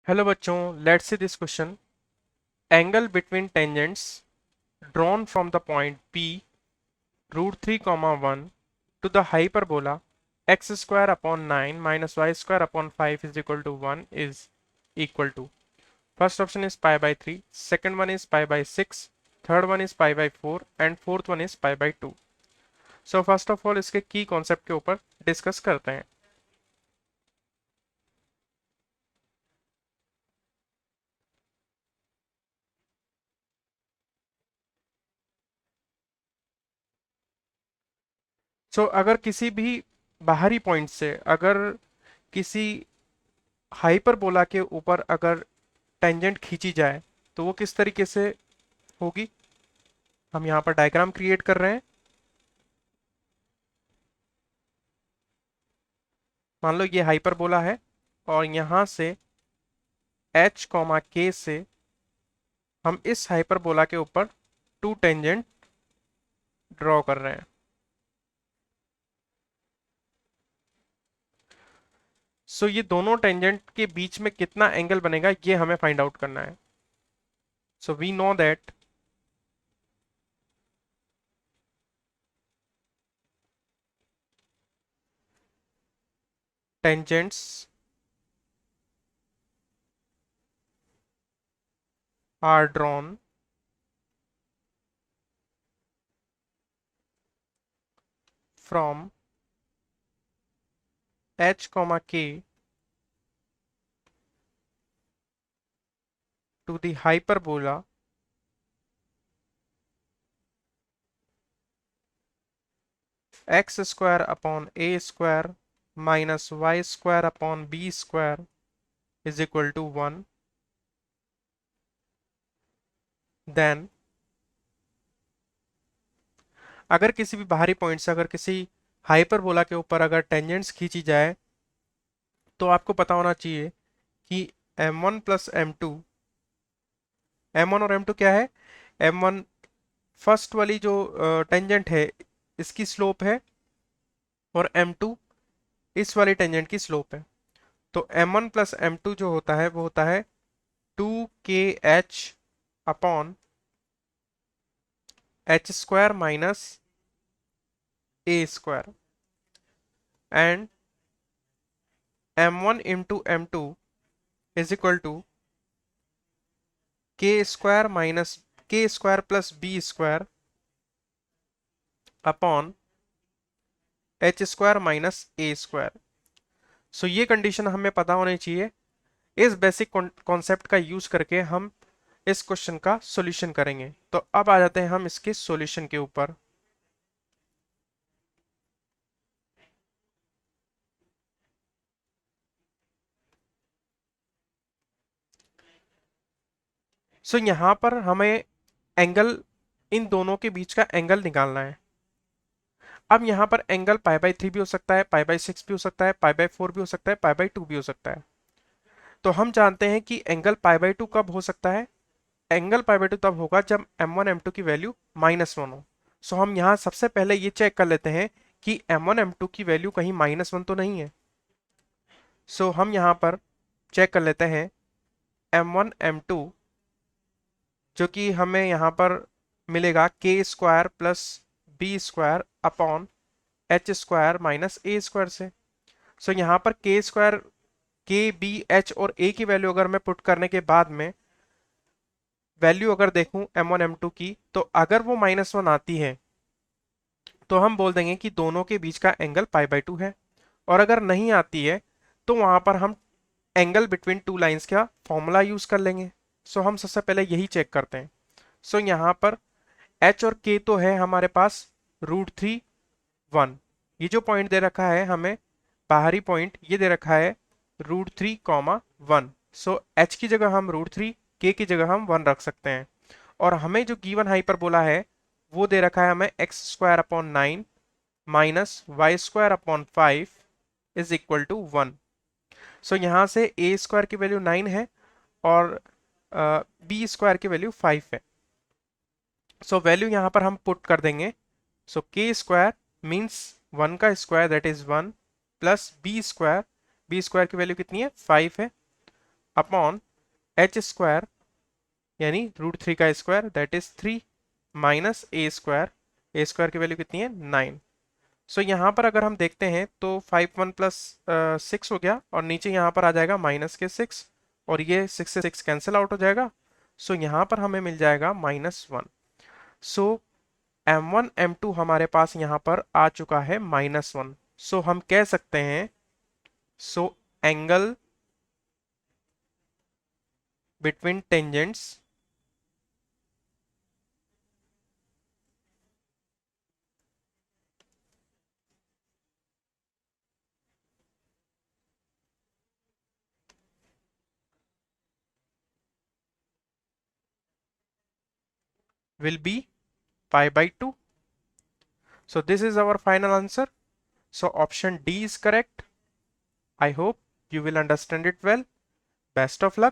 Hello बच्चों, let's see this question. Angle between tangents drawn from the point P √3, 1 to the hyperbola x square upon 9 minus y square upon 5 is equal to 1 is equal to. First option is pi by 3, second one is pi by 6, third one is pi by 4 and fourth one is pi by 2. So first of all इसके की concept के ऊपर discuss करते हैं। अगर किसी भी बाहरी पॉइंट से अगर किसी हाइपरबोला के ऊपर अगर टेंजेंट खींची जाए तो वो किस तरीके से होगी। हम यहाँ पर डायग्राम क्रिएट कर रहे हैं। मान लो ये हाइपरबोला है और यहाँ से h, k से हम इस हाइपरबोला के ऊपर टू टेंजेंट ड्रॉ कर रहे हैं। ये दोनों टेंजेंट के बीच में कितना एंगल बनेगा ये हमें फाइंड आउट करना है। We know that tangents are drawn from h, k to the hyperbola x square upon a square minus y square upon b square is equal to 1. Then अगर किसी भी बाहरी पॉइंट से अगर किसी हाइपरबोला के ऊपर अगर टेंजेंट्स खींची जाए तो आपको पता होना चाहिए कि m1 प्लस m2, m1 और m2 क्या है। m1 फर्स्ट वाली जो टेंजेंट है इसकी स्लोप है और m2 इस वाली टेंजेंट की स्लोप है। तो m1 प्लस m2 जो होता है वो होता है 2kh upon h square minus a square and m1 into m2 is equal to k square minus k square plus b square upon h square minus a square. ये condition हमें पता होनी चाहिए। इस बेसिक कॉन्सेप्ट का use करके हम इस क्वेश्चन का सॉल्यूशन करेंगे। तो अब आ जाते हैं हम इसके सॉल्यूशन के ऊपर। यहां पर हमें एंगल, इन दोनों के बीच का एंगल निकालना है। अब यहां पर एंगल पाई बाई 3 भी हो सकता है, पाई बाई 6 भी हो सकता है, पाई बाई 4 भी हो सकता है, पाई बाई 2 भी हो सकता है। तो हम जानते हैं कि एंगल पाई बाई 2 कब हो सकता है। एंगल पाई बाई 2 तब होगा जब m1 m2 की वैल्यू -1 हो। हम यहां सबसे पहले ये चेक कर लेते हैं कि m1 m2 की वैल्यू कहीं -1 तो नहीं है। हम यहां पर चेक कर लेते हैं m1 m2 जो कि हमें यहां पर मिलेगा k square plus B square upon H square minus A square से। यहाँ पर k square, k, b, h और a की वैल्यू अगर मैं पुट करने के बाद में वैल्यू अगर देखूं m1 m2 की, तो अगर वो -1 आती है तो हम बोल देंगे कि दोनों के बीच का एंगल पाई बाई 2 है। और अगर नहीं आती है तो वहां पर हम एंगल बिटवीन टू लाइंस का फॉर्मूला यूज कर लेंगे। हम सबसे पहले यही चेक करते हैं। यहाँ पर h और k तो है हमारे पास √3, 1। ये जो पॉइंट दे रखा है हमें बाहरी पॉइंट, ये दे रखा है √3, 1। h की जगह हम √3, k की जगह हम 1 रख सकते हैं। और हमें जो गिवन हाइपरबोला है वो दे रखा है हमें x square upon 9 minus Y square upon 5 is equal to 1। यहां से a स्क्वायर की वैल्यू 9 है और b स्क्वायर की वैल्यू 5 है। वैल्यू यहां पर हम पुट कर देंगे। k स्क्वायर मीन्स 1 का square that is 1 plus B square, B square की वैल्यू कितनी है 5 है, अपॉन एच स्क्वायर यानी √3 का square that is 3 minus A square की वैल्यू कितनी है 9। सो यहाँ पर अगर हम देखते हैं तो 5 1 प्लस 6 हो गया और नीचे यहाँ पर आ जाएगा माइनस के 6 और ये 6 से 6 कैंसिल आउट हो जाएगा। सो यहाँ पर हमें मिल जाएगा -1। सो m1 m2 हमारे पास यहाँ पर आ चुका है -1। सो हम कह सकते हैं so angle between tangents will be pi/2। So this is our final answer. So option D is correct. I hope you will understand it well. Best of luck.